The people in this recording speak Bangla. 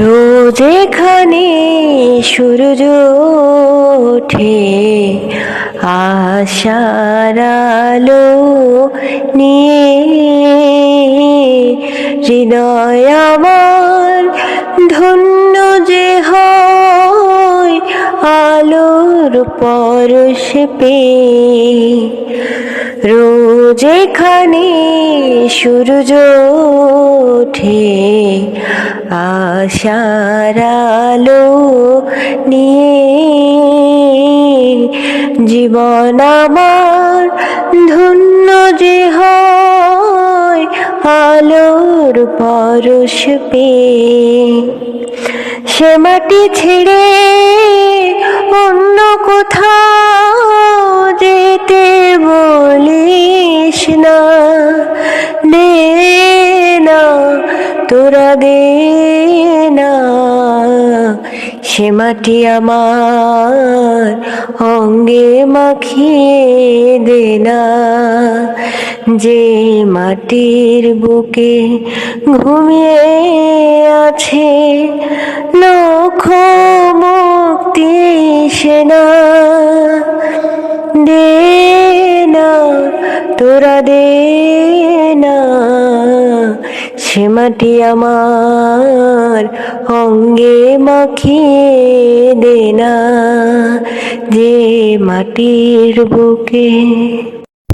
রোজ এখানে সূর্য ওঠে আশার আলো নিয়ে, হৃদয় আমার ধন্য যে হয় আলোর পরশ পেয়ে। রোজ এখানে সূর্য ওঠে আশার আলো নিয়ে, জীবন আমার ধন্য যে হয় আলোর পরশ পেয়ে। সে মাটি ছেড়ে অন্য কোথাও যেতে বলিস না, দে না তোরা দে না। সে মাটি আমার অঙ্গে মাখিয়ে দে না, যে মাটির বুকে ঘুমিয়ে আছে লক্ষ মুক্তি সেনা। দে না তোরা দে না, সে মাটি আমার অঙ্গে মাখিয়ে দে না, যে মাটির বুকে